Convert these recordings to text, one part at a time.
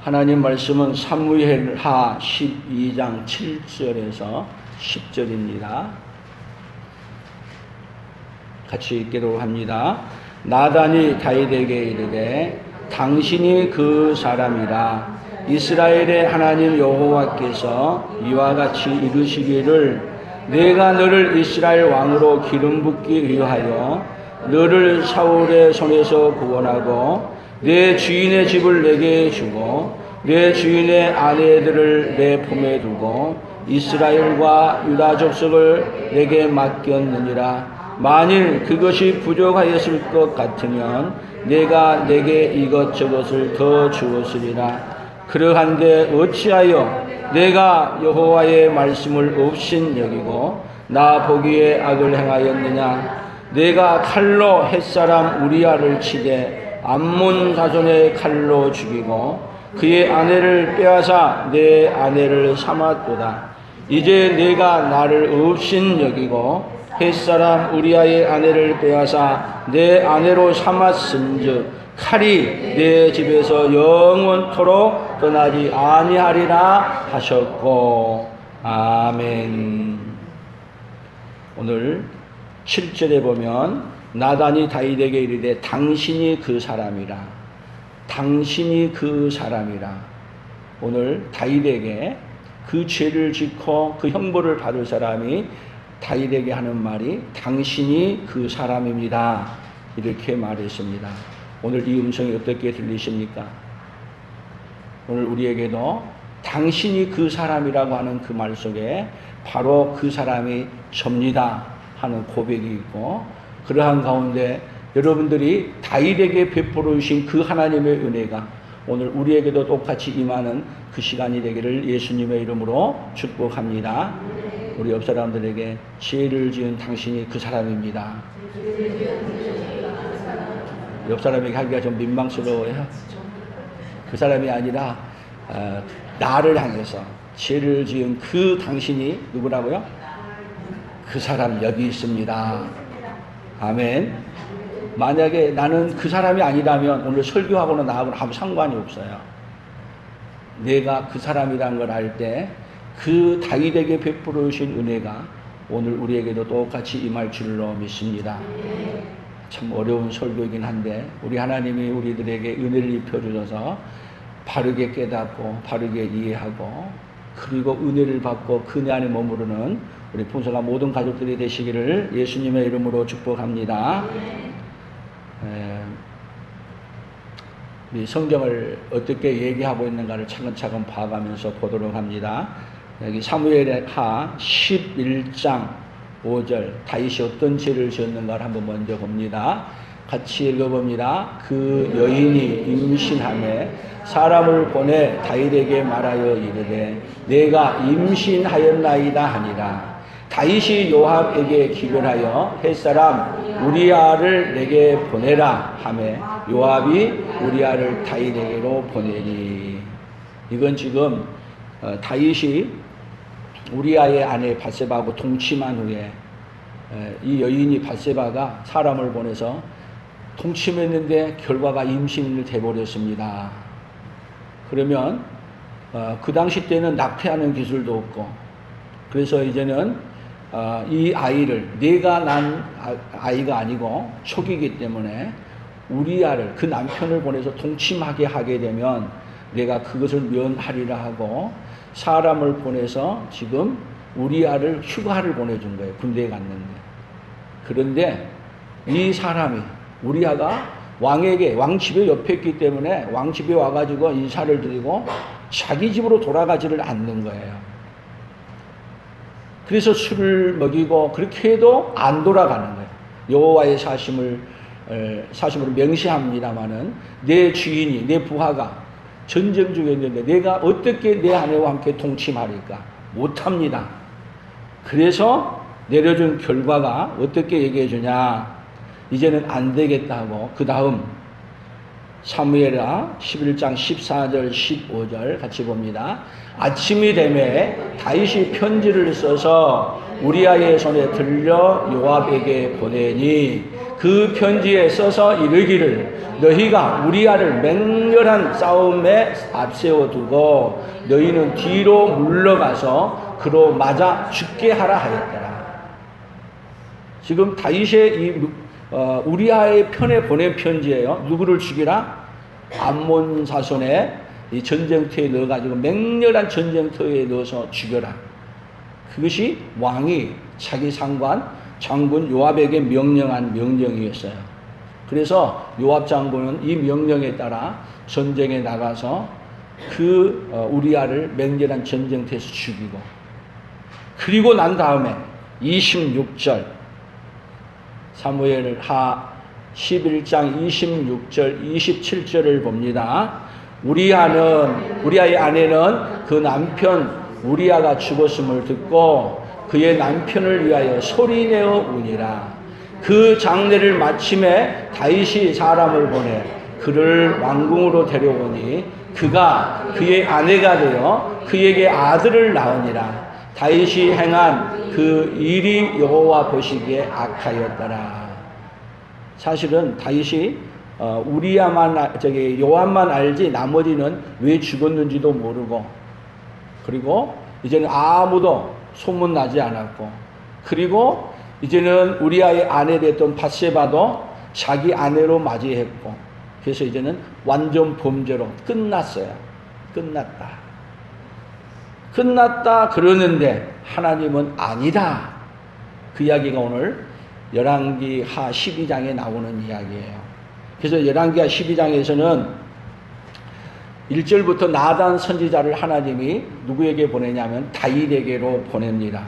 하나님 말씀은 사무엘하 12장 7절에서 10절입니다. 같이 읽도록 합니다. 나단이 다윗에게 이르되 당신이 그 사람이라. 이스라엘의 하나님 여호와께서 이와 같이 이르시기를 내가 너를 이스라엘 왕으로 기름 붓기 위하여 너를 사울의 손에서 구원하고 내 주인의 집을 내게 주고 내 주인의 아내들을 내 품에 두고 이스라엘과 유다 족속을 내게 맡겼느니라. 만일 그것이 부족하였을 것 같으면 내가 내게 이것저것을 더 주었으리라. 그러한데 어찌하여 내가 여호와의 말씀을 없인 여기고 나 보기에 악을 행하였느냐. 내가 칼로 햇사람 우리아를 치되 암몬 자손의 칼로 죽이고 그의 아내를 빼앗아 내 아내를 삼았도다. 이제 내가 나를 없인 여기고 햇사람 우리아의 아내를 빼앗아 내 아내로 삼았은즉 칼이 내 집에서 영원토록 떠나지 아니하리라 하셨고. 아멘. 오늘 7절에 보면 나단이 다윗에게 이르되 당신이 그 사람이라. 당신이 그 사람이라. 오늘 다윗에게 그 죄를 짓고 그 형벌을 받을 사람이 다윗에게 하는 말이 당신이 그 사람입니다. 이렇게 말했습니다. 오늘 이 음성이 어떻게 들리십니까? 오늘 우리에게도 당신이 그 사람이라고 하는 그 말 속에 바로 그 사람이 접니다 하는 고백이 있고, 그러한 가운데 여러분들이 다윗에게 베풀어 주신 그 하나님의 은혜가 오늘 우리에게도 똑같이 임하는 그 시간이 되기를 예수님의 이름으로 축복합니다. 우리 옆 사람들에게 죄를 지은 당신이 그 사람입니다. 옆 사람에게 하기가 좀 민망스러워요. 그 사람이 아니라 나를 향해서 죄를 지은 그 당신이 누구라고요? 그 사람 여기 있습니다. 아멘. 만약에 나는 그 사람이 아니라면 오늘 설교하고는 나하고는 아무 상관이 없어요. 내가 그 사람이라는 걸 알 때 그 다윗에게 베풀어 주신 은혜가 오늘 우리에게도 똑같이 임할 줄로 믿습니다. 참 어려운 설교이긴 한데 우리 하나님이 우리들에게 은혜를 입혀주셔서 바르게 깨닫고 바르게 이해하고 그리고 은혜를 받고 그 은혜 안에 머무르는 우리 풍성한 모든 가족들이 되시기를 예수님의 이름으로 축복합니다. 이 성경을 어떻게 얘기하고 있는가를 차근차근 봐가면서 보도록 합니다. 여기 사무엘하 11장 5절 다윗이 어떤 죄를 지었는가를 한번 먼저 봅니다. 같이 읽어봅니다. 그 여인이 임신하매 사람을 보내 다윗에게 말하여 이르되 내가 임신하였나이다 하니라. 다윗이 요압에게 기별하여 햇사람 우리아를 내게 보내라 하매 요압이 우리아를 다윗에게로 보내니. 이건 지금 다윗이 우리아의 아내 밧세바하고 동침한 후에 이 여인이 밧세바가 사람을 보내서 동침했는데 결과가 임신을 돼버렸습니다. 그러면 그 당시 때는 낙태하는 기술도 없고 그래서 이제는 이 아이를 내가 난 아이가 아니고 촉이기 때문에 우리아를 그 남편을 보내서 동침하게 하게 되면 내가 그것을 면하리라 하고 사람을 보내서 지금 우리아를 휴가를 보내준 거예요. 군대에 갔는데. 그런데 이 사람이 우리아가 왕에게 왕집에 옆에 있기 때문에 왕집에 와가지고 인사를 드리고 자기 집으로 돌아가지를 않는 거예요. 그래서 술을 먹이고 그렇게 해도 안 돌아가는 거예요. 여호와의 사심으로 명시합니다마는 내 주인이 내 부하가 전쟁 중에 있는데 내가 어떻게 내 아내와 함께 동침하리까? 못합니다. 그래서 내려준 결과가 어떻게 얘기해 주냐? 이제는 안 되겠다고 그 다음 사무엘하 11장 14절 15절 같이 봅니다. 아침이 되매 다윗이 편지를 써서 우리아의 손에 들려 요압에게 보내니 그 편지에 써서 이르기를 너희가 우리아를 맹렬한 싸움에 앞세워두고 너희는 뒤로 물러가서 그로 맞아 죽게 하라 하였더라. 지금 다윗의 이 우리아의 편에 보낸 편지예요. 누구를 죽이라? 암몬 자손의 이 전쟁터에 넣어가지고 맹렬한 전쟁터에 넣어서 죽여라. 그것이 왕이 자기 상관 장군 요압에게 명령한 명령이었어요. 그래서 요압 장군은 이 명령에 따라 전쟁에 나가서 그 우리아를 맹렬한 전쟁터에서 죽이고, 그리고 난 다음에 26절 사무엘하 11장 26절 27절을 봅니다. 우리아의 아내는 그 남편 우리아가 죽었음을 듣고 그의 남편을 위하여 소리내어 우니라. 그 장례를 마침에 다윗이 사람을 보내 그를 왕궁으로 데려오니 그가 그의 아내가 되어 그에게 아들을 낳으니라. 다윗이 행한 그 일이 여호와 보시기에 악하였더라. 사실은 다윗이 요압만 알지 나머지는 왜 죽었는지도 모르고, 그리고 이제는 아무도 소문나지 않았고, 그리고 이제는 우리아의 아내 됐던 밧세바도 자기 아내로 맞이했고, 그래서 이제는 완전 범죄로 끝났어요. 끝났다 그러는데 하나님은 아니다. 그 이야기가 오늘 열왕기하 12장에 나오는 이야기예요. 그래서 열왕기하 12장에서는 1절부터 나단 선지자를 하나님이 누구에게 보내냐면 다윗에게로 보냅니다.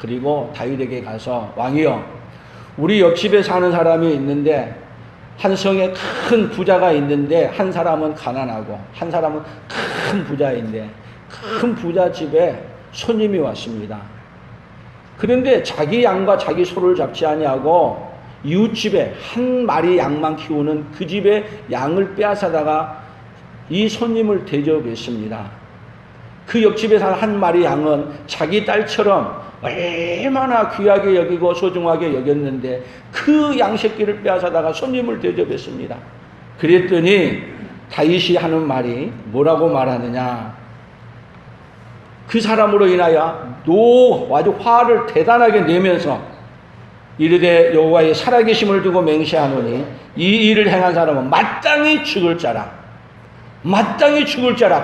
그리고 다윗에게 가서 왕이여, 우리 옆집에 사는 사람이 있는데 한 성에 큰 부자가 있는데 한 사람은 가난하고 한 사람은 큰 부자인데 큰 부자 집에 손님이 왔습니다. 그런데 자기 양과 자기 소를 잡지 아니하고 이웃집에 한 마리 양만 키우는 그 집에 양을 빼앗아다가 이 손님을 대접했습니다. 그 옆집에 사는 한 마리 양은 자기 딸처럼 얼마나 귀하게 여기고 소중하게 여겼는데 그 양새끼를 빼앗아다가 손님을 대접했습니다. 그랬더니 다윗이 하는 말이 뭐라고 말하느냐? 그 사람으로 인하여 아주 화를 대단하게 내면서 이르되 여호와의 살아계심을 두고 맹세하노니 이 일을 행한 사람은 마땅히 죽을 자라.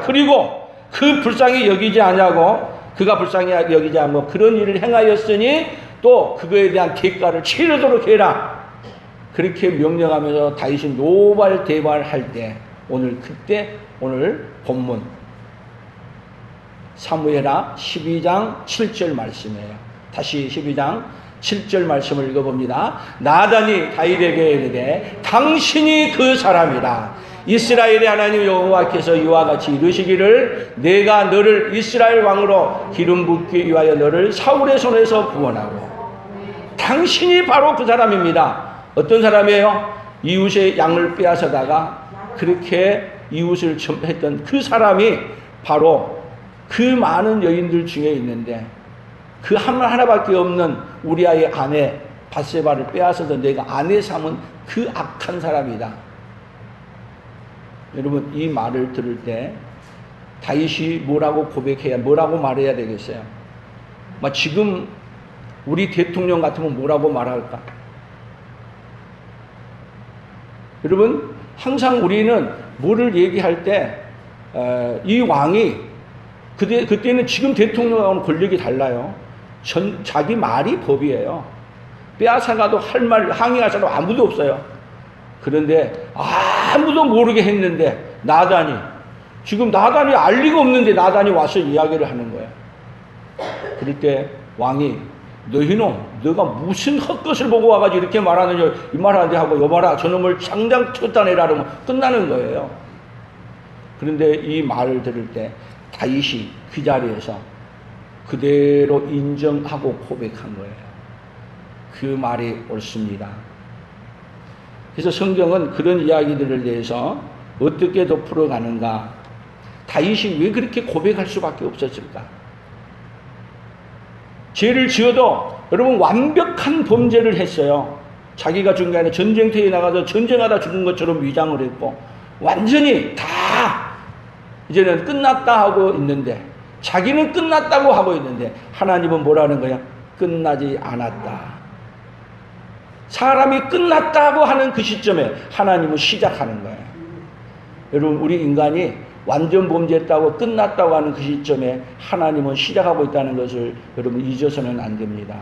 그리고 그 불쌍히 여기지 아니하고 그가 불쌍히 여기지 않고 그런 일을 행하였으니 또 그거에 대한 대가를 치르도록 해라. 그렇게 명령하면서 다윗이 노발대발할 때 오늘 본문 사무엘하 12장 7절 말씀이에요. 다시 12장 7절 말씀을 읽어봅니다. 나단이 다윗에게 이르되 당신이 그 사람이라. 이스라엘의 하나님 여호와께서 이와 같이 이르시기를 내가 너를 이스라엘 왕으로 기름 붓기 위하여 너를 사울의 손에서 구원하고. 당신이 바로 그 사람입니다. 어떤 사람이에요? 이웃의 양을 빼앗아다가 그렇게 이웃을 했던 그 사람이 바로 그 많은 여인들 중에 있는데 그 하나밖에 없는 우리아의 아내 밧세바를 빼앗아서 내가 아내 삼은 그 악한 사람이다. 여러분, 이 말을 들을 때 다윗이 뭐라고 말해야 되겠어요? 지금 우리 대통령 같으면 뭐라고 말할까? 여러분, 항상 우리는 뭐를 얘기할 때 이 왕이 그때는 지금 대통령하고는 권력이 달라요. 자기 말이 법이에요. 빼앗아가도 할 말 항의할 사람 아무도 없어요. 그런데 아무도 모르게 했는데 나단이 알 리가 없는데 나단이 와서 이야기를 하는 거예요. 그럴 때 왕이 너가 무슨 헛것을 보고 와가지고 이렇게 말하느냐, 이 말하는데 하고 여봐라 저놈을 당장 쫓아내라 하면 끝나는 거예요. 그런데 이 말을 들을 때 다윗이 그 자리에서 그대로 인정하고 고백한 거예요. 그 말이 옳습니다. 그래서 성경은 그런 이야기들을 대해서 어떻게 더 풀어가는가? 다윗이 왜 그렇게 고백할 수밖에 없었을까? 죄를 지어도 여러분 완벽한 범죄를 했어요. 자기가 죽은 게 아니라 전쟁터에 나가서 전쟁하다 죽은 것처럼 위장을 했고 완전히 다 이제는 끝났다 하고 있는데 자기는 끝났다고 하고 있는데 하나님은 뭐라는 거야? 끝나지 않았다. 사람이 끝났다고 하는 그 시점에 하나님은 시작하는 거예요. 여러분 우리 인간이 완전 범죄했다고 끝났다고 하는 그 시점에 하나님은 시작하고 있다는 것을 여러분 잊어서는 안 됩니다.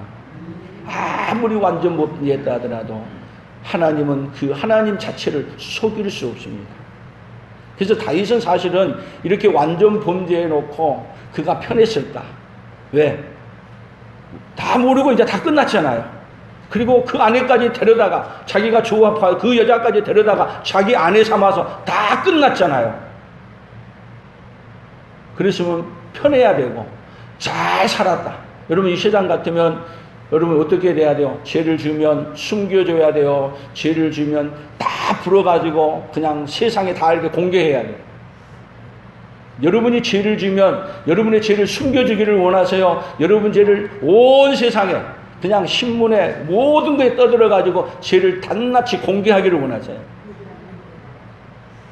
아무리 완전 범죄했다 하더라도 하나님은 그 하나님 자체를 속일 수 없습니다. 그래서 다윗은 사실은 이렇게 완전 범죄해 놓고 그가 편했을까? 왜? 다 모르고 이제 다 끝났잖아요. 그리고 그 아내까지 데려다가 자기가 좋아하는 그 여자까지 데려다가 자기 아내 삼아서 다 끝났잖아요. 그랬으면 편해야 되고 잘 살았다. 여러분 이 세상 같으면 여러분 어떻게 돼야 돼요? 죄를 지으면 숨겨줘야 돼요. 죄를 지으면 다 불어가지고 그냥 세상에 다 이렇게 공개해야 돼요. 여러분이 죄를 지으면 여러분의 죄를 숨겨주기를 원하세요? 여러분 죄를 온 세상에 그냥 신문에 모든 거에 떠들어가지고 죄를 낱낱이 공개하기를 원하세요?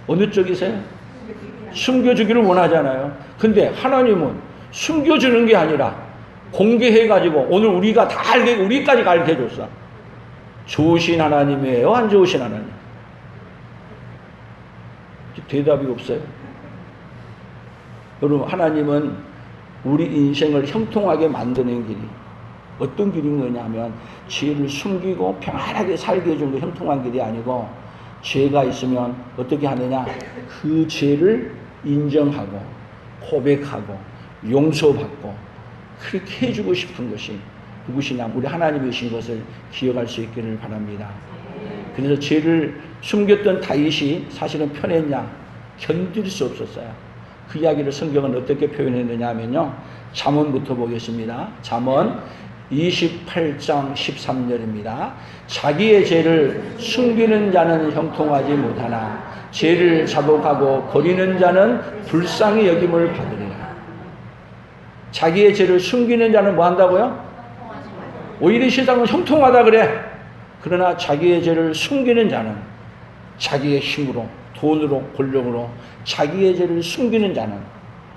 어느 쪽이세요? 숨겨주기를 원하잖아요. 근데 하나님은 숨겨주는 게 아니라 공개해가지고 오늘 우리가 다 알게, 우리까지 알게 해줬어. 좋으신 하나님이에요? 안 좋으신 하나님? 대답이 없어요. 여러분 하나님은 우리 인생을 형통하게 만드는 길이 어떤 길인 거냐면 죄를 숨기고 평안하게 살게 해주는 게 형통한 길이 아니고 죄가 있으면 어떻게 하느냐 그 죄를 인정하고 고백하고 용서받고 그렇게 해주고 싶은 것이 누구시냐 우리 하나님이신 것을 기억할 수 있기를 바랍니다. 그래서 죄를 숨겼던 다윗이 사실은 편했냐? 견딜 수 없었어요. 그 이야기를 성경은 어떻게 표현했느냐 하면요 잠언부터 보겠습니다. 잠언 28장 13절입니다. 자기의 죄를 숨기는 자는 형통하지 못하나 죄를 자복하고 버리는 자는 불쌍히 여김을 받으리라. 자기의 죄를 숨기는 자는 뭐 한다고요? 오히려 세상은 형통하다 그래. 그러나 자기의 죄를 숨기는 자는 자기의 힘으로 돈으로 권력으로 자기의 죄를 숨기는 자는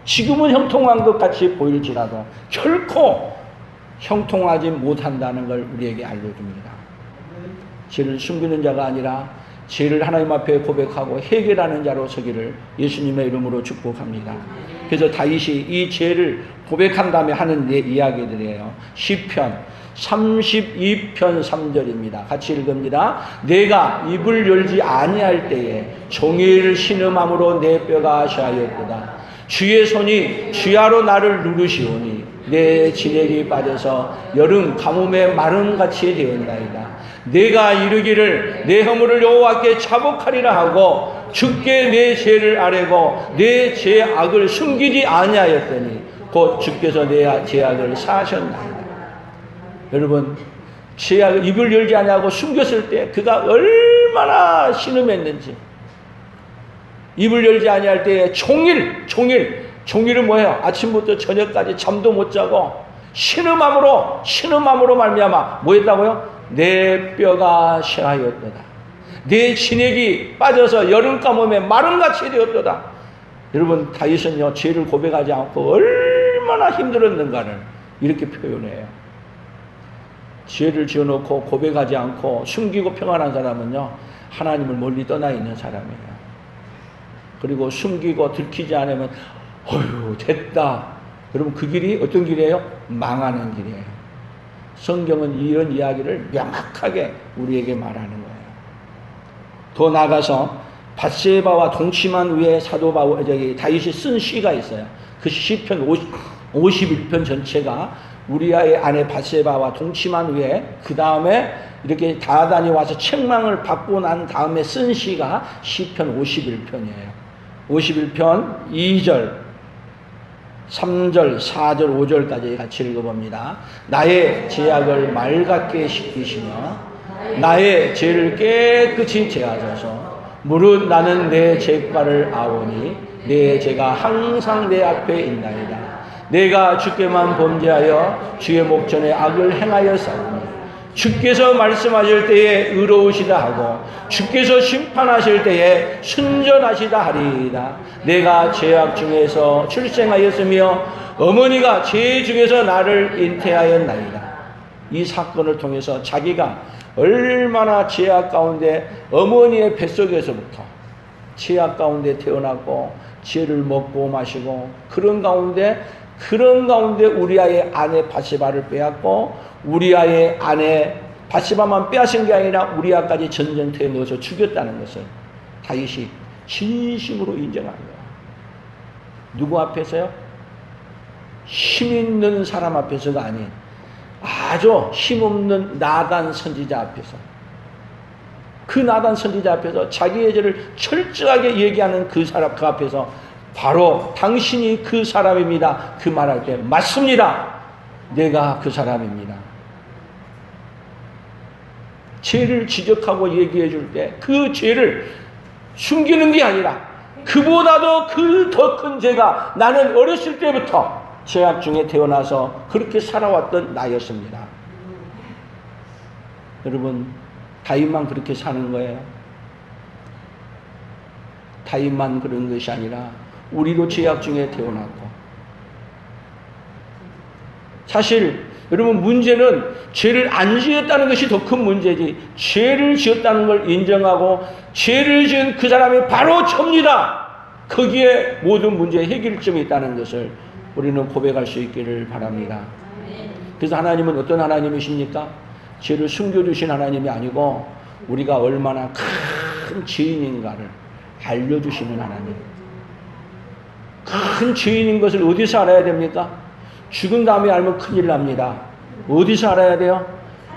지금은 형통한 것 같이 보일지라도 결코 형통하지 못한다는 걸 우리에게 알려줍니다. 죄를 숨기는 자가 아니라 죄를 하나님 앞에 고백하고 해결하는 자로 서기를 예수님의 이름으로 축복합니다. 그래서 다윗이 이 죄를 고백한 다음에 하는 이야기들이에요. 시편 32편 3절입니다. 같이 읽습니다. 내가 입을 열지 아니할 때에 종일 신음함으로 내 뼈가 샤였도다. 주의 손이 주야로 나를 누르시오니 내 진액이 빠져서 여름 가뭄에 마름같이 되었나이다. 내가 이르기를 내 허물을 여호와께 자복하리라 하고 주께 내 죄를 아뢰고 내 죄악을 숨기지 아니하였더니 곧 주께서 내 죄악을 사하셨나이다. 여러분 죄악을 입을 열지 아니하고 숨겼을 때 그가 얼마나 신음했는지. 입을 열지 아니할 때에 종일은 뭐예요? 아침부터 저녁까지 잠도 못 자고 신음함으로 말미암아 뭐 했다고요? 내 뼈가 쇠하였도다. 내 진액이 빠져서 여름 가뭄에 마름같이 되었도다. 여러분 다윗은요 죄를 고백하지 않고 얼마나 힘들었는가를 이렇게 표현해요. 죄를 지어놓고 고백하지 않고 숨기고 평안한 사람은요 하나님을 멀리 떠나 있는 사람이에요. 그리고 숨기고 들키지 않으면 어휴 됐다. 여러분 그 길이 어떤 길이에요? 망하는 길이에요. 성경은 이런 이야기를 명확하게 우리에게 말하는 거예요. 더 나아가서 밧세바와 동침한 후에 사도 다윗이 쓴 시가 있어요. 그 시편 51편 전체가 우리아의 아내 밧세바와 동침한 후에 그 다음에 이렇게 다단이 와서 책망을 받고 난 다음에 쓴 시가 시편 51편이에요. 51편 2절, 3절, 4절, 5절까지 같이 읽어봅니다. 나의 죄악을 맑게 씻기시며 나의 죄를 깨끗이 제하소서. 무릇 나는 내 죄과를 아오니 내 죄가 항상 내 앞에 있나이다. 내가 주께만 범죄하여 주의 목전에 악을 행하여 싸우니 주께서 말씀하실 때에 의로우시다 하고 주께서 심판하실 때에 순전하시다 하리이다. 내가 죄악 중에서 출생하였으며 어머니가 죄 중에서 나를 잉태하였나이다. 이 사건을 통해서 자기가 얼마나 죄악 가운데 어머니의 뱃속에서부터 죄악 가운데 태어났고 죄를 먹고 마시고 그런 가운데 우리아의 아내 바세바를 빼앗고 우리아의 아내 바세바만 빼앗은 게 아니라 우리아까지 전쟁터에 넣어서 죽였다는 것을 다윗이 진심으로 인정한 거예요. 누구 앞에서요? 힘 있는 사람 앞에서가 아닌 아주 힘없는 나단 선지자 앞에서, 그 나단 선지자 앞에서 자기의 죄를 철저하게 얘기하는 그 사람, 그 앞에서 바로 당신이 그 사람입니다. 그 말할 때 맞습니다. 내가 그 사람입니다. 죄를 지적하고 얘기해 줄 때 그 죄를 숨기는 게 아니라 그보다도 그 더 큰 죄가 나는 어렸을 때부터 죄악 중에 태어나서 그렇게 살아왔던 나였습니다. 여러분, 다윗만 그렇게 사는 거예요. 다윗만 그런 것이 아니라 우리도 죄악 중에 태어났고, 사실 여러분 문제는 죄를 안 지었다는 것이 더 큰 문제지, 죄를 지었다는 걸 인정하고 죄를 지은 그 사람이 바로 접니다. 거기에 모든 문제의 해결점이 있다는 것을 우리는 고백할 수 있기를 바랍니다. 그래서 하나님은 어떤 하나님이십니까? 죄를 숨겨주신 하나님이 아니고 우리가 얼마나 큰 죄인인가를 알려주시는 하나님. 큰 죄인인 것을 어디서 알아야 됩니까? 죽은 다음에 알면 큰일 납니다. 어디서 알아야 돼요?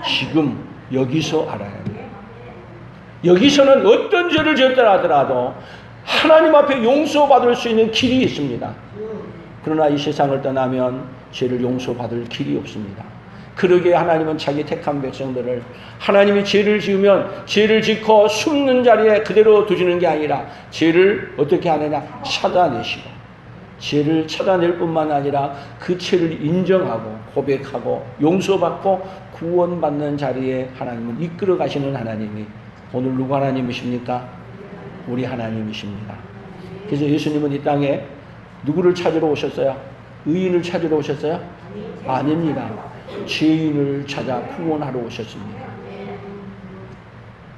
지금 여기서 알아야 돼요. 여기서는 어떤 죄를 지었다 하더라도 하나님 앞에 용서받을 수 있는 길이 있습니다. 그러나 이 세상을 떠나면 죄를 용서받을 길이 없습니다. 그러기에 하나님은 자기 택한 백성들을, 하나님이 죄를 지으면 죄를 짓고 숨는 자리에 그대로 두시는 게 아니라 죄를 어떻게 하느냐? 찾아내시고, 죄를 찾아낼 뿐만 아니라 그 죄를 인정하고 고백하고 용서받고 구원받는 자리에 하나님은 이끌어 가시는 하나님이 오늘 누구 하나님이십니까? 우리 하나님이십니다. 그래서 예수님은 이 땅에 누구를 찾으러 오셨어요? 의인을 찾으러 오셨어요? 아닙니다. 죄인을 찾아 구원하러 오셨습니다.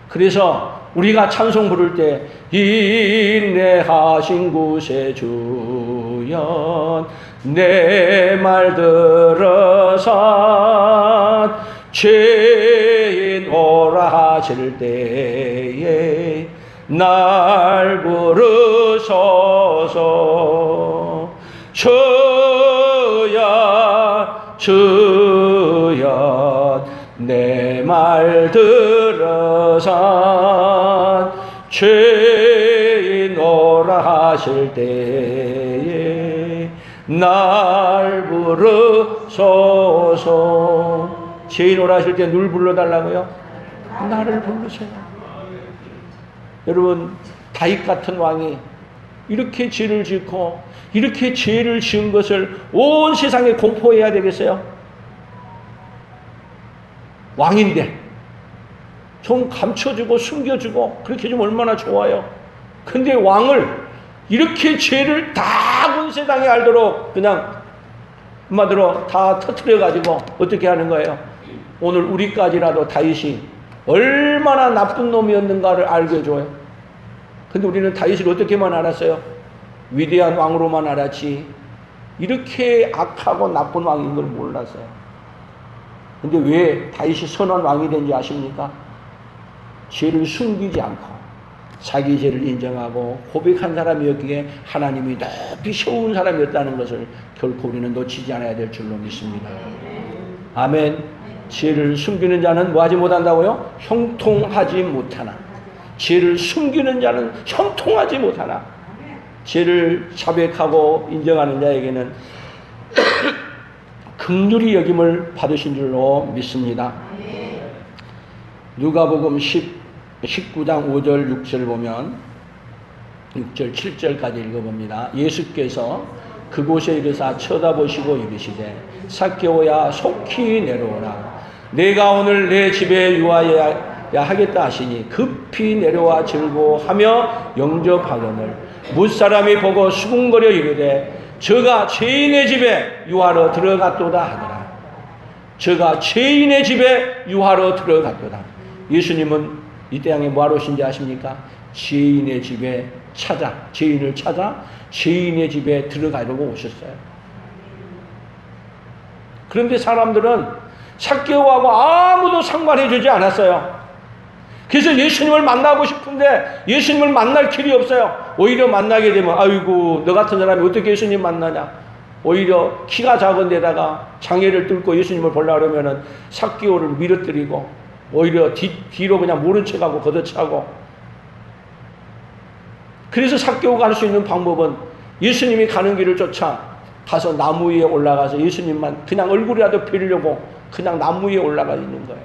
그래서 우리가 찬송 부를 때 인내하신 구세주여 내 말 들어서 죄인 오라 하실 때에 날 부르소서. 주여 주여 내 말 들어서 죄인 오라 하실 때에 날 부르소서. 죄인 오라 하실 때 누굴 불러달라고요? 나를 부르세요. 여러분, 다윗 같은 왕이 이렇게 죄를 짓고 이렇게 죄를 지은 것을 온 세상에 공포해야 되겠어요? 왕인데 좀 감춰주고 숨겨주고 그렇게 좀 얼마나 좋아요. 근데 왕을 이렇게 죄를 다 온 세상에 알도록 그냥 한마디로 다 터뜨려가지고 어떻게 하는 거예요? 오늘 우리까지라도 다윗이 얼마나 나쁜 놈이었는가를 알게 해줘요. 근데 우리는 다윗을 어떻게만 알았어요? 위대한 왕으로만 알았지 이렇게 악하고 나쁜 왕인 걸 몰랐어요. 근데 왜 다윗이 선한 왕이 된지 아십니까? 죄를 숨기지 않고 자기 죄를 인정하고 고백한 사람이었기에 하나님이 높이 세운 사람이었다는 것을 결코 우리는 놓치지 않아야 될 줄로 믿습니다. 아멘. 죄를 숨기는 자는 뭐하지 못한다고요? 형통하지 못하나. 죄를 숨기는 자는 형통하지 못하나. 죄를 자백하고 인정하는 자에게는 긍휼히 여김을 받으신 줄로 믿습니다. 누가복음 19장 5절 6절 보면 6절 7절까지 읽어봅니다. 예수께서 그곳에 이르사 쳐다보시고 이르시되 삭개오야 속히 내려오라. 내가 오늘 내 집에 유하여야 하겠다 하시니 급히 내려와 즐거워하며 영접하거늘 무사람이 보고 수군거려 이르되 저가 죄인의 집에 유하러 들어갔도다 하더라. 저가 죄인의 집에 유하러 들어갔도다. 예수님은 이 땅에 뭐하러 오신지 아십니까? 죄인의 집에 죄인을 찾아 죄인의 집에 들어가려고 오셨어요. 그런데 사람들은 삭개오하고 아무도 상관해 주지 않았어요. 그래서 예수님을 만나고 싶은데 예수님을 만날 길이 없어요. 오히려 만나게 되면 아이고 너 같은 사람이 어떻게 예수님 만나냐. 오히려 키가 작은 데다가 장애를 뚫고 예수님을 보려고 하면은 삭개오를 밀어뜨리고 오히려 뒤로 그냥 모른 척하고 걷어차고. 그래서 삭개오가 할 수 있는 방법은 예수님이 가는 길을 쫓아 가서 나무 위에 올라가서 예수님만 그냥 얼굴이라도 뵈려고 그냥 나무 위에 올라가 있는 거예요.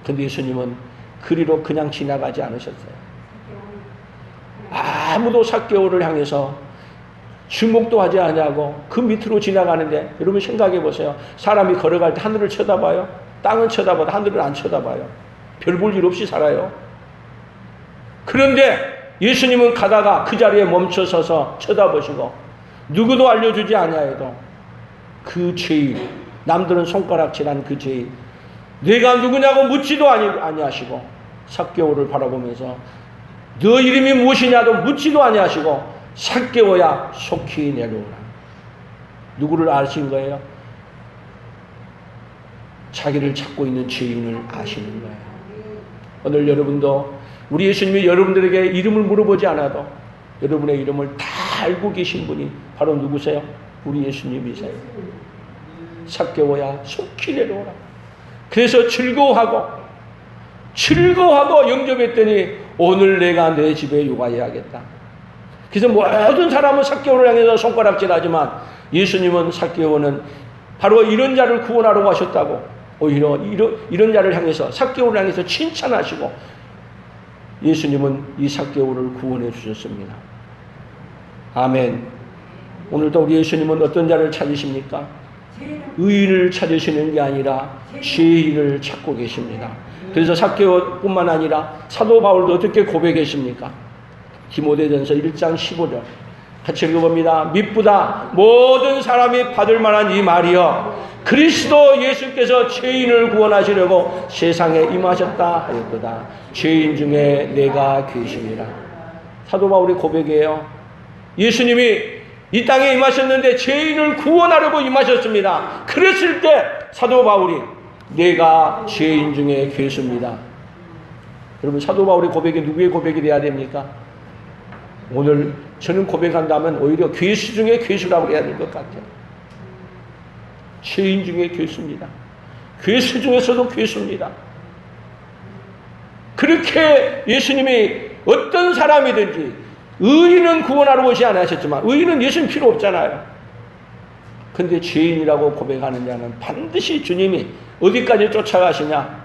근데 예수님은 그리로 그냥 지나가지 않으셨어요. 아무도 삭개오를 향해서 주목도 하지 않냐고 그 밑으로 지나가는데 여러분 생각해 보세요. 사람이 걸어갈 때 하늘을 쳐다봐요? 땅은 쳐다봐도 하늘을 안 쳐다봐요. 별 볼 일 없이 살아요. 그런데 예수님은 가다가 그 자리에 멈춰 서서 쳐다보시고 누구도 알려주지 않아도 그 죄인, 남들은 손가락질한 그 죄인, 내가 누구냐고 묻지도 아니하시고 삭개오를 바라보면서 너 이름이 무엇이냐도 묻지도 아니하시고 삭개오야 속히 내려오라. 누구를 아신 거예요? 자기를 찾고 있는 죄인을 아시는 거예요. 오늘 여러분도 우리 예수님이 여러분들에게 이름을 물어보지 않아도 여러분의 이름을 다 알고 계신 분이 바로 누구세요? 우리 예수님이세요. 삭개오야 속히 내려오라. 그래서 즐거워하고 영접했더니 오늘 내가 내 집에 유하여야겠다. 그래서 모든 사람은 삭개오를 향해서 손가락질하지만 예수님은 삭개오는 바로 이런 자를 구원하러 가셨다고 오히려 이런 자를 향해서 삭개오를 향해서 칭찬하시고 예수님은 이 삭개오를 구원해 주셨습니다. 아멘. 오늘도 우리 예수님은 어떤 자를 찾으십니까? 의인을 찾으시는 게 아니라 죄인을 찾고 계십니다. 그래서 삭개오뿐만 아니라 사도 바울도 어떻게 고백했습니까? 디모데전서 1장 15절 같이 읽어봅니다. 미쁘다 모든 사람이 받을 만한 이 말이여 그리스도 예수께서 죄인을 구원하시려고 세상에 임하셨다 하였도다. 죄인 중에 내가 계십니다. 사도 바울의 고백이에요. 예수님이 이 땅에 임하셨는데 죄인을 구원하려고 임하셨습니다. 그랬을 때 사도 바울이 내가 죄인 중에 괴수입니다. 여러분 사도 바울의 고백이 누구의 고백이 돼야 됩니까? 오늘 저는 고백한다면 오히려 괴수 중에 괴수라고 해야 될 것 같아요. 죄인 중에 괴수입니다. 괴수 중에서도 괴수입니다. 그렇게 예수님이 어떤 사람이든지 의인은 구원하러 오지 않으셨지만 의인은 예수님 필요 없잖아요. 근데 죄인이라고 고백하는 자는 반드시 주님이 어디까지 쫓아가시냐?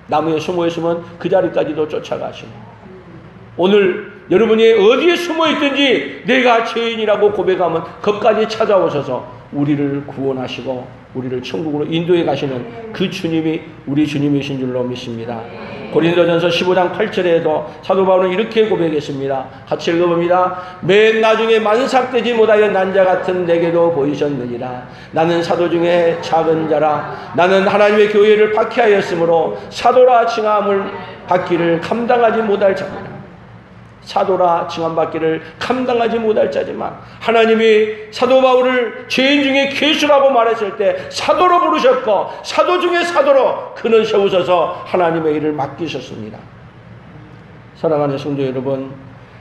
나무에 숨어 있으면 그 자리까지도 쫓아가시고 오늘 여러분이 어디에 숨어 있든지 내가 죄인이라고 고백하면 거기까지 찾아오셔서 우리를 구원하시고 우리를 천국으로 인도해 가시는 그 주님이 우리 주님이신 줄로 믿습니다. 고린도전서 15장 8절에도 사도 바울은 이렇게 고백했습니다. 같이 읽어봅니다. 맨 나중에 만삭되지 못하여 난 자 같은 내게도 보이셨느니라. 나는 사도 중에 작은 자라. 나는 하나님의 교회를 박해하였으므로 사도라 칭함을 받기를 감당하지 못할 자니라. 사도라 칭함받기를 감당하지 못할 자지만 하나님이 사도 바울을 죄인 중에 괴수라고 말했을 때 사도로 부르셨고 사도 중에 사도로 그는 세우셔서 하나님의 일을 맡기셨습니다. 사랑하는 성도 여러분,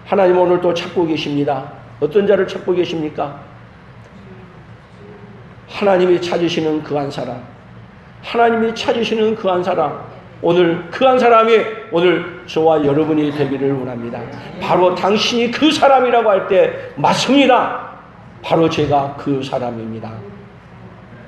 하나님 오늘 또 찾고 계십니다. 어떤 자를 찾고 계십니까? 하나님이 찾으시는 그 한 사람, 하나님이 찾으시는 그 한 사람, 오늘 그 한 사람이 오늘 저와 여러분이 되기를 원합니다. 바로 당신이 그 사람이라고 할 때 맞습니다. 바로 제가 그 사람입니다.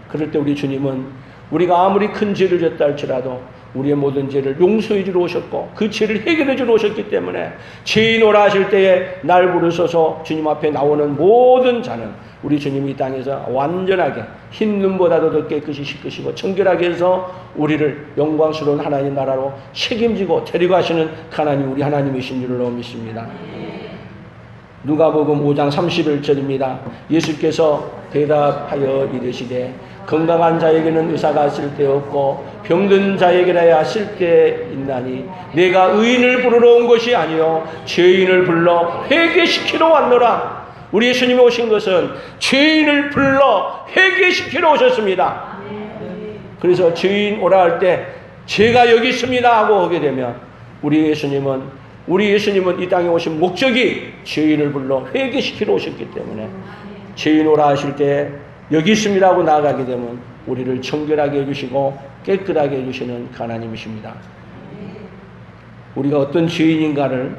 그럴 때 우리 주님은 우리가 아무리 큰 죄를 졌다 할지라도 우리의 모든 죄를 용서해 주러 오셨고 그 죄를 해결해 주러 오셨기 때문에 죄인 오라 하실 때에 날 부르소서 주님 앞에 나오는 모든 자는 우리 주님이 이 땅에서 완전하게 흰 눈보다도 더 깨끗이 씻으시고 청결하게 해서 우리를 영광스러운 하나님 나라로 책임지고 데리고 가시는 하나님 우리 하나님이신 줄로 믿습니다. 누가복음 5장 31절입니다. 예수께서 대답하여 이르시되 건강한 자에게는 의사가 쓸데없고 병든 자에게라야 쓸데있나니 내가 의인을 부르러 온 것이 아니요 죄인을 불러 회개시키러 왔노라. 우리 예수님이 오신 것은 죄인을 불러 회개시키러 오셨습니다. 그래서 죄인 오라 할 때 제가 여기 있습니다 하고 오게 되면 우리 예수님은 이 땅에 오신 목적이 죄인을 불러 회개시키러 오셨기 때문에 죄인 오라 하실 때 여기 있습니다 하고 나아가게 되면 우리를 청결하게 해주시고 깨끗하게 해주시는 하나님이십니다. 우리가 어떤 죄인인가를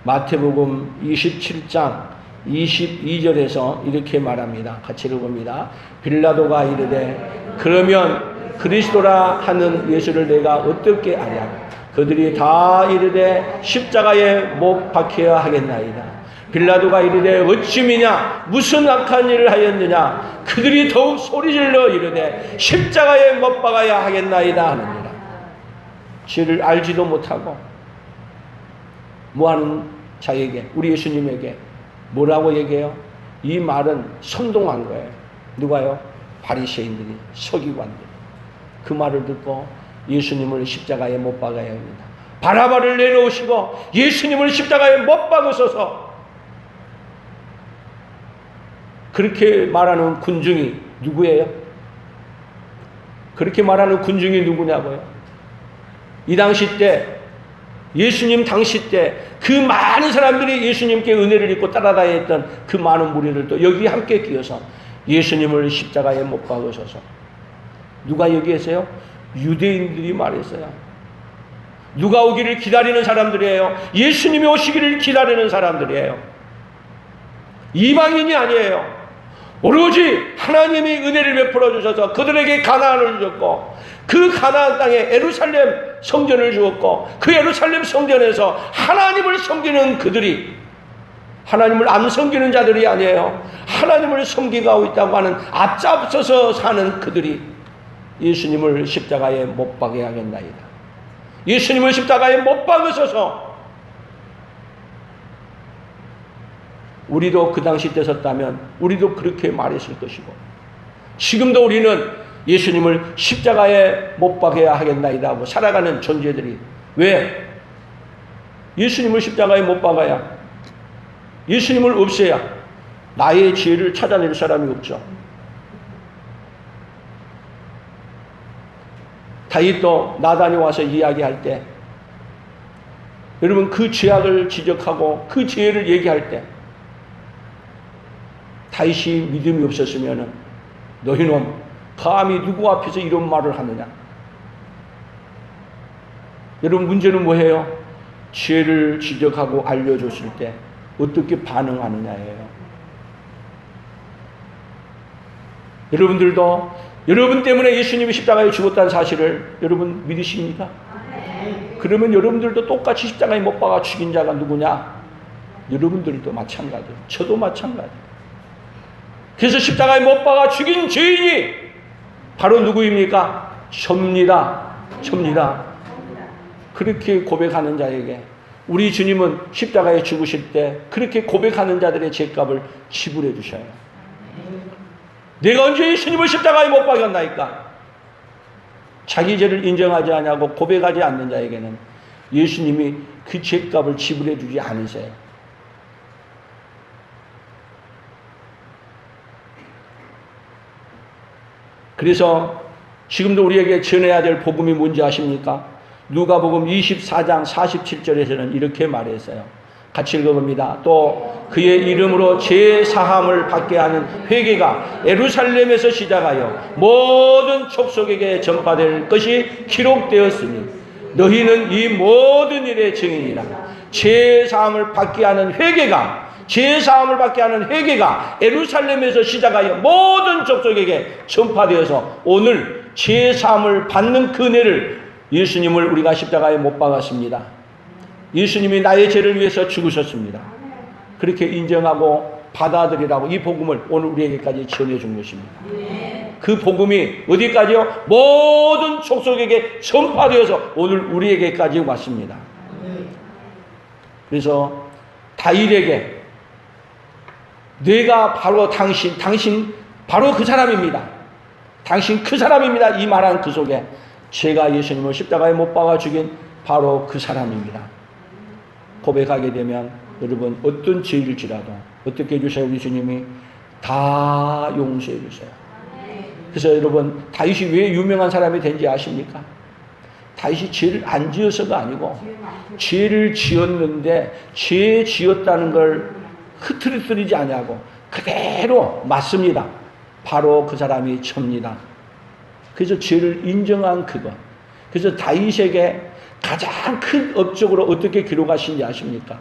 마태복음 27장 22절에서 이렇게 말합니다. 같이 읽어봅니다. 빌라도가 이르되 그러면 그리스도라 하는 예수를 내가 어떻게 아랴? 그들이 다 이르되 십자가에 못 박혀야 하겠나이다. 빌라도가 이르되 어찌미냐 무슨 악한 일을 하였느냐? 그들이 더욱 소리질러 이르되 십자가에 못 박아야 하겠나이다 하느니라. 죄를 알지도 못하고 뭐하는 자에게 우리 예수님에게 뭐라고 얘기해요? 이 말은 선동한 거예요. 누가요? 바리새인들이, 서기관들이. 그 말을 듣고 예수님을 십자가에 못 박아야 합니다. 바라바를 내놓으시고 예수님을 십자가에 못 박으소서. 그렇게 말하는 군중이 누구예요? 그렇게 말하는 군중이 누구냐고요? 이 당시 때 예수님 당시 때 그 많은 사람들이 예수님께 은혜를 입고 따라다녔던 그 많은 무리들도 여기 함께 끼어서 예수님을 십자가에 못 박으셔서 누가 얘기했어요? 유대인들이 말했어요. 누가 오기를 기다리는 사람들이에요. 예수님이 오시기를 기다리는 사람들이에요. 이방인이 아니에요. 오로지 하나님이 은혜를 베풀어 주셔서 그들에게 가나안을 주셨고 그 가나안 땅에 예루살렘 성전을 주었고 그 예루살렘 성전에서 하나님을 섬기는 그들이 하나님을 안 섬기는 자들이 아니에요. 하나님을 섬기고 있다고 하는 앞장서서 사는 그들이 예수님을 십자가에 못 박아야 하겠나이다. 예수님을 십자가에 못 박으셔서 우리도 그 당시 때 섰다면 우리도 그렇게 말했을 것이고 지금도 우리는 예수님을 십자가에 못 박아야 하겠나이다 하고 살아가는 존재들이 왜? 예수님을 십자가에 못 박아야 예수님을 없애야 나의 죄를 찾아낼 사람이 없죠. 다윗도 나단이 와서 이야기할 때 여러분 그 죄악을 지적하고 그 죄를 얘기할 때 다윗이 믿음이 없었으면 너희놈 감히 누구 앞에서 이런 말을 하느냐. 여러분 문제는 뭐예요? 죄를 지적하고 알려줬을 때 어떻게 반응하느냐예요. 여러분들도 여러분 때문에 예수님이 십자가에 죽었다는 사실을 여러분 믿으십니까? 그러면 여러분들도 똑같이 십자가에 못 박아 죽인 자가 누구냐? 여러분들도 마찬가지예요. 저도 마찬가지예요. 그래서 십자가에 못 박아 죽인 죄인이 바로 누구입니까? 접니다. 그렇게 고백하는 자에게 우리 주님은 십자가에 죽으실 때 그렇게 고백하는 자들의 죄값을 지불해 주셔요. 내가 언제 예수님을 십자가에 못 박였나이까? 자기 죄를 인정하지 않냐고 고백하지 않는 자에게는 예수님이 그 죄값을 지불해 주지 않으세요. 그래서 지금도 우리에게 전해야 될 복음이 뭔지 아십니까? 누가복음 24장 47절에서는 이렇게 말했어요. 같이 읽어봅니다. 또 그의 이름으로 죄 사함을 받게 하는 회개가 예루살렘에서 시작하여 모든 족속에게 전파될 것이 기록되었으니 너희는 이 모든 일의 증인이라. 죄 사함을 받게 하는 회개가 예루살렘에서 시작하여 모든 족속에게 전파되어서 오늘 죄 사함을 받는 그 은혜를 예수님을 우리가 십자가에 못 박았습니다. 예수님이 나의 죄를 위해서 죽으셨습니다. 그렇게 인정하고 받아들이라고 이 복음을 오늘 우리에게까지 전해준 것입니다. 그 복음이 어디까지요? 모든 족속에게 전파되어서 오늘 우리에게까지 왔습니다. 그래서 다윗에게 내가 바로 당신 바로 그 사람입니다. 당신 그 사람입니다. 이 말한 그 속에 제가 예수님을 십자가에 못 박아 죽인 바로 그 사람입니다. 고백하게 되면 여러분 어떤 죄일지라도 어떻게 해주세요? 예수님이 다 용서해 주세요. 그래서 여러분 다윗이 왜 유명한 사람이 된지 아십니까? 다윗이 죄를 안 지어서가 아니고 죄를 지었는데 죄 지었다는 걸 흐트러뜨리지 않냐고 그대로 맞습니다. 바로 그 사람이 접니다. 그래서 죄를 인정한 그것. 그래서 다윗에게 가장 큰 업적으로 어떻게 기록하신지 아십니까?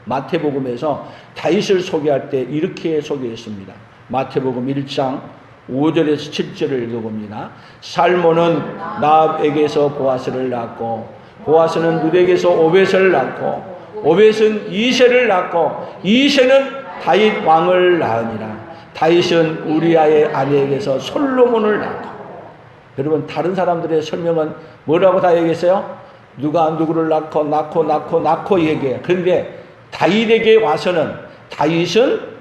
마태복음에서 다윗을 소개할 때 이렇게 소개했습니다. 마태복음 1장 5절에서 7절을 읽어봅니다. 살몬은 나압에게서 보아스를 낳고 보아스는 룻에게서 오벳을 낳고 오벳은 이새를 낳고 이새는 다윗 왕을 낳으니라. 다윗은 우리아의 아내에게서 솔로몬을 낳고. 여러분 다른 사람들의 설명은 뭐라고 다 얘기했어요? 누가 누구를 낳고 얘기해요. 그런데 다윗에게 와서는 다윗은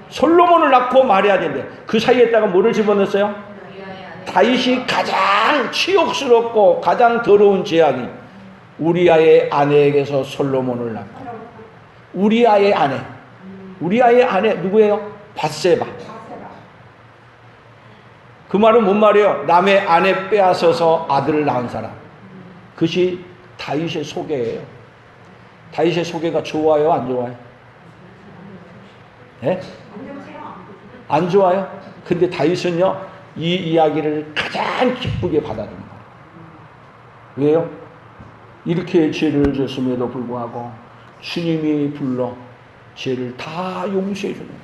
솔로몬을 낳고 말해야 되는데 그 사이에다가 뭐를 집어넣었어요? 다윗이 가장 치욕스럽고 가장 더러운 죄악이 우리아의 아내에게서 솔로몬을 낳고. 우리아의 아내 누구예요? 밧세바. 그 말은 뭔 말이에요? 남의 아내 빼앗아서 아들을 낳은 사람. 그것이 다윗의 소개예요. 다윗의 소개가 좋아요? 안 좋아요? 네? 안 좋아요? 근데 다윗은요 이 이야기를 가장 기쁘게 받아들입니다. 왜요? 이렇게 죄를 졌음에도 불구하고 주님이 불러 죄를 다 용서해 주는 거예요.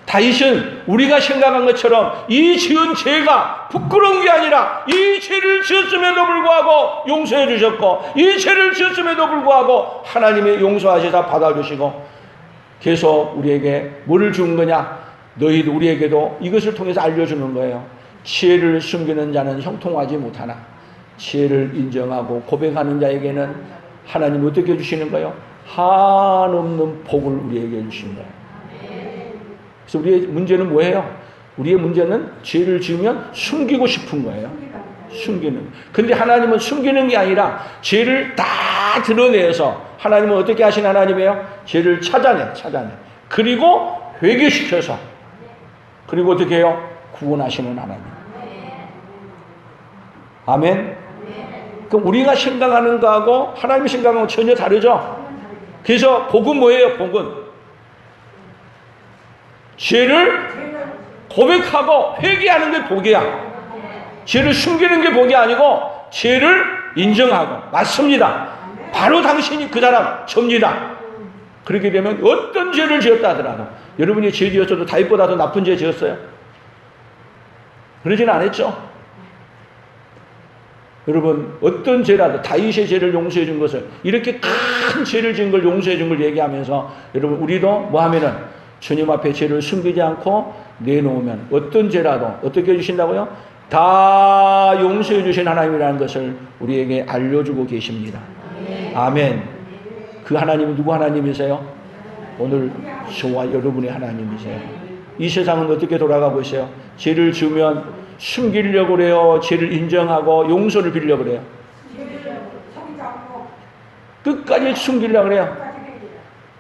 다윗은 우리가 생각한 것처럼 이 지은 죄가 부끄러운 게 아니라 이 죄를 지었음에도 불구하고 용서해 주셨고 이 죄를 지었음에도 불구하고 하나님의 용서하시다 받아주시고 계속 우리에게 뭐를 준 거냐? 너희도 우리에게도 이것을 통해서 알려주는 거예요. 죄를 숨기는 자는 형통하지 못하나 죄를 인정하고 고백하는 자에게는 하나님 어떻게 해주시는 거예요? 한없는 복을 우리에게 해주시는 거예요. 그래서 우리의 문제는 뭐예요? 우리의 문제는 죄를 지으면 숨기고 싶은 거예요. 숨기는. 근데 하나님은 숨기는 게 아니라 죄를 다 드러내서 하나님은 어떻게 하신 하나님이에요? 죄를 찾아내. 그리고 회개시켜서 그리고 어떻게 해요? 구원하시는 하나님. 아멘. 그럼 우리가 생각하는 거하고 하나님이 생각하는 거 전혀 다르죠? 그래서 복은 뭐예요? 복은 죄를 고백하고 회개하는 게 복이야. 죄를 숨기는 게 복이 아니고 죄를 인정하고 맞습니다. 바로 당신이 그 사람 접니다. 그렇게 되면 어떤 죄를 지었다 하더라도 여러분이 죄 지었어도 다윗보다도 나쁜 죄 지었어요? 그러지는 않았죠. 여러분 어떤 죄라도 다윗의 죄를 용서해 준 것을 이렇게 큰 죄를 지은 걸 용서해 준 걸 얘기하면서 여러분 우리도 뭐 하면은 주님 앞에 죄를 숨기지 않고 내놓으면 어떤 죄라도 어떻게 해주신다고요? 다 용서해 주신 하나님이라는 것을 우리에게 알려주고 계십니다. 아멘. 그 하나님이 누구 하나님이세요? 오늘 저와 여러분의 하나님이세요. 이 세상은 어떻게 돌아가고 있어요? 죄를 지으면 숨기려고 그래요? 죄를 인정하고 용서를 빌려고 그래요? 끝까지 숨기려고 그래요?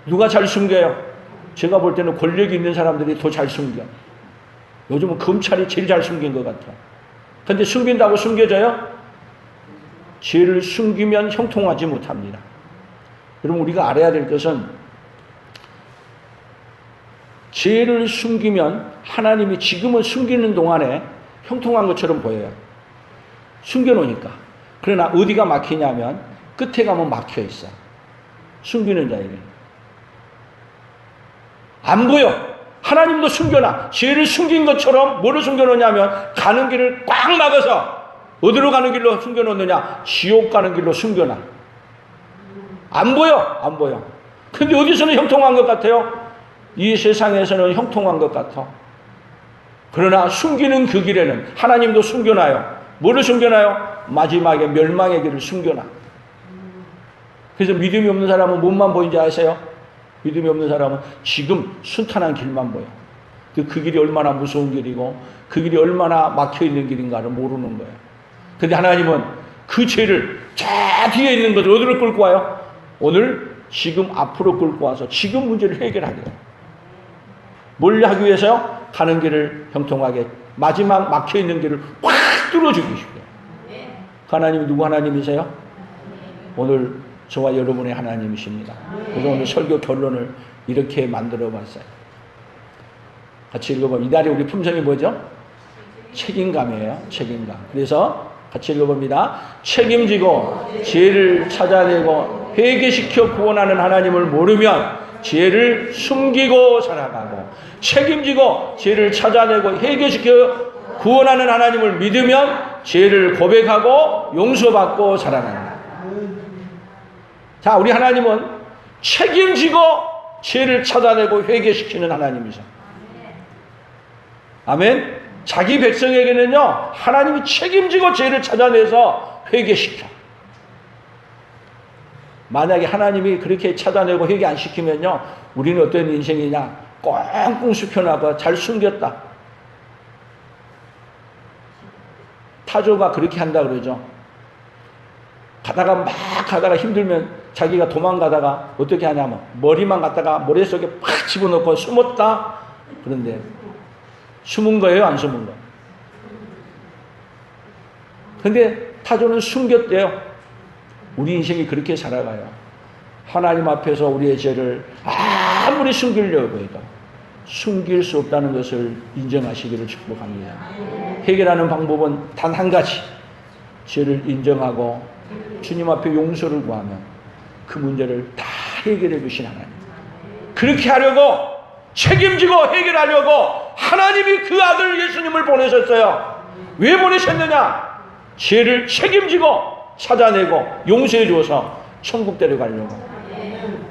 누가 잘 숨겨요? 제가 볼 때는 권력이 있는 사람들이 더 잘 숨겨. 요즘은 검찰이 제일 잘 숨긴 것 같아. 근데 숨긴다고 숨겨져요? 죄를 숨기면 형통하지 못합니다. 여러분 우리가 알아야 될 것은 죄를 숨기면 하나님이 지금은 숨기는 동안에 형통한 것처럼 보여요. 숨겨놓으니까. 그러나 어디가 막히냐면 끝에 가면 막혀있어. 숨기는 자에게. 안 보여. 하나님도 숨겨놔. 죄를 숨긴 것처럼 뭐를 숨겨놓냐면 가는 길을 꽉 막아서 어디로 가는 길로 숨겨놓느냐? 지옥 가는 길로 숨겨놔. 안 보여. 안 보여. 근데 어디서는 형통한 것 같아요? 이 세상에서는 형통한 것 같아. 그러나 숨기는 그 길에는 하나님도 숨겨놔요. 뭐를 숨겨놔요? 마지막에 멸망의 길을 숨겨놔. 그래서 믿음이 없는 사람은 뭔만 보이는지 아세요? 믿음이 없는 사람은 지금 순탄한 길만 보여. 그 길이 얼마나 무서운 길이고 그 길이 얼마나 막혀있는 길인가를 모르는 거예요. 근데 하나님은 그 죄를 저 뒤에 있는 것을 어디로 끌고 와요? 오늘 지금 앞으로 끌고 와서 지금 문제를 해결하게 돼요. 뭘 하기 위해서요? 가는 길을 형통하게 마지막 막혀있는 길을 확 뚫어주기 싶어요. 하나님이 누구 하나님이세요? 오늘 저와 여러분의 하나님이십니다. 그래서 오늘 설교 결론을 이렇게 만들어 봤어요. 같이 읽어보면 이달에 우리 품성이 뭐죠? 책임감이에요. 책임감. 그래서 같이 읽어봅니다. 책임지고 죄를 찾아내고 회개시켜 구원하는 하나님을 모르면 죄를 숨기고 살아가고, 책임지고 죄를 찾아내고 회개시켜 구원하는 하나님을 믿으면 죄를 고백하고 용서받고 살아간다. 자, 우리 하나님은 책임지고 죄를 찾아내고 회개시키는 하나님이죠. 아멘. 자기 백성에게는요, 하나님이 책임지고 죄를 찾아내서 회개시켜. 만약에 하나님이 그렇게 찾아내고 회개 안 시키면요, 우리는 어떤 인생이냐? 꽁꽁 숨겨놔봐. 잘 숨겼다. 타조가 그렇게 한다 그러죠. 가다가 힘들면 자기가 도망가다가 어떻게 하냐면 머리만 갖다가 모래 속에 팍 집어넣고 숨었다. 그런데 숨은 거예요? 안 숨은 거예요? 근데 타조는 숨겼대요. 우리 인생이 그렇게 살아가요. 하나님 앞에서 우리의 죄를 아무리 숨기려고 해도 숨길 수 없다는 것을 인정하시기를 축복합니다. 해결하는 방법은 단 한 가지. 죄를 인정하고 주님 앞에 용서를 구하면 그 문제를 다 해결해 주신 하나님. 그렇게 하려고 책임지고 해결하려고 하나님이 그 아들 예수님을 보내셨어요. 왜 보내셨느냐? 죄를 책임지고 찾아내고 용서해 주어서 천국 데려가려고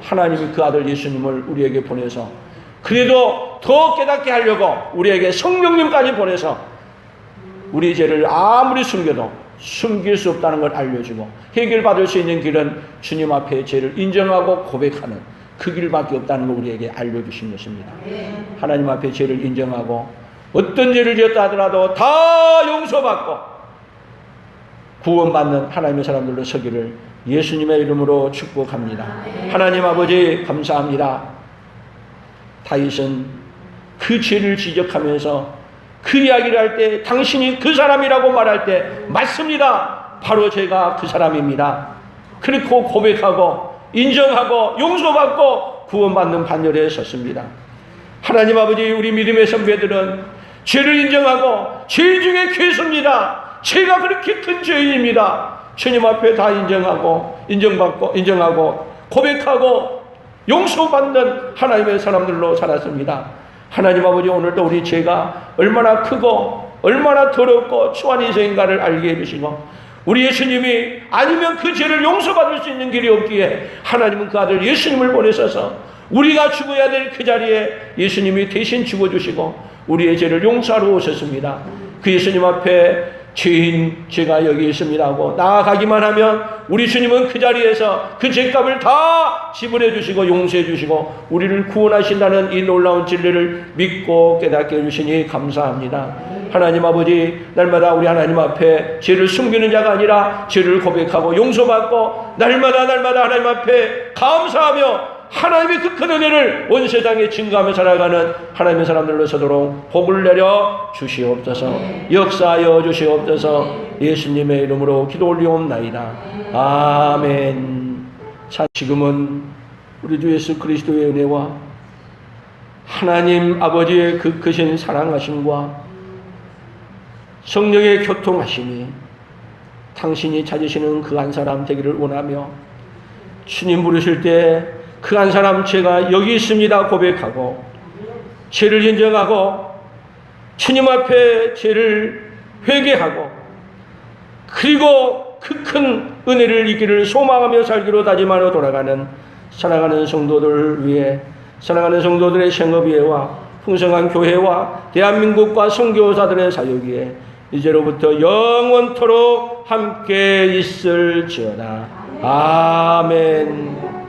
하나님이 그 아들 예수님을 우리에게 보내서, 그래도 더 깨닫게 하려고 우리에게 성령님까지 보내서 우리 죄를 아무리 숨겨도 숨길 수 없다는 걸 알려주고, 해결받을 수 있는 길은 주님 앞에 죄를 인정하고 고백하는 그 길밖에 없다는 걸 우리에게 알려주신 것입니다. 하나님 앞에 죄를 인정하고 어떤 죄를 지었다 하더라도 다 용서받고 구원받는 하나님의 사람들로 서기를 예수님의 이름으로 축복합니다. 하나님 아버지 감사합니다. 다윗은 그 죄를 지적하면서 그 이야기를 할 때 당신이 그 사람이라고 말할 때 맞습니다. 바로 제가 그 사람입니다. 그렇고 고백하고 인정하고 용서받고 구원받는 반열에 섰습니다. 하나님 아버지, 우리 믿음의 선배들은 죄를 인정하고 죄 중에 괴수입니다. 제가 그렇게 큰 죄인입니다. 주님 앞에 다 인정하고 고백하고 용서받는 하나님의 사람들로 살았습니다. 하나님 아버지, 오늘도 우리 죄가 얼마나 크고 얼마나 더럽고 추한 인생인가를 알게 해주시고, 우리 예수님이 아니면 그 죄를 용서받을 수 있는 길이 없기에 하나님은 그 아들 예수님을 보내셔서 우리가 죽어야 될 그 자리에 예수님이 대신 죽어주시고 우리의 죄를 용서하러 오셨습니다. 그 예수님 앞에 죄인 제가 여기 있습니다 하고 나아가기만 하면 우리 주님은 그 자리에서 그 죄값을 다 지불해 주시고 용서해 주시고 우리를 구원하신다는 이 놀라운 진리를 믿고 깨닫게 해주시니 감사합니다. 하나님 아버지, 날마다 우리 하나님 앞에 죄를 숨기는 자가 아니라 죄를 고백하고 용서받고 날마다 하나님 앞에 감사하며 하나님의 그 큰 은혜를 온 세상에 증거하며 살아가는 하나님의 사람들로 서도록 복을 내려 주시옵소서. 역사하여 주시옵소서. 예수님의 이름으로 기도 올리옵나이다. 아멘. 자, 지금은 우리 주 예수 그리스도의 은혜와 하나님 아버지의 그 크신 사랑하심과 성령의 교통하심이 당신이 찾으시는 그 한 사람 되기를 원하며, 주님 부르실 때 그 한 사람 제가 여기 있습니다 고백하고 죄를 인정하고 주님 앞에 죄를 회개하고 그리고 그 큰 은혜를 잊기를 소망하며 살기로 다짐하며 돌아가는 사랑하는 성도들을 위해 사랑하는 성도들의 생업위에와 풍성한 교회와 대한민국과 선교사들의 사역위에 이제로부터 영원토록 함께 있을지어다. 아멘.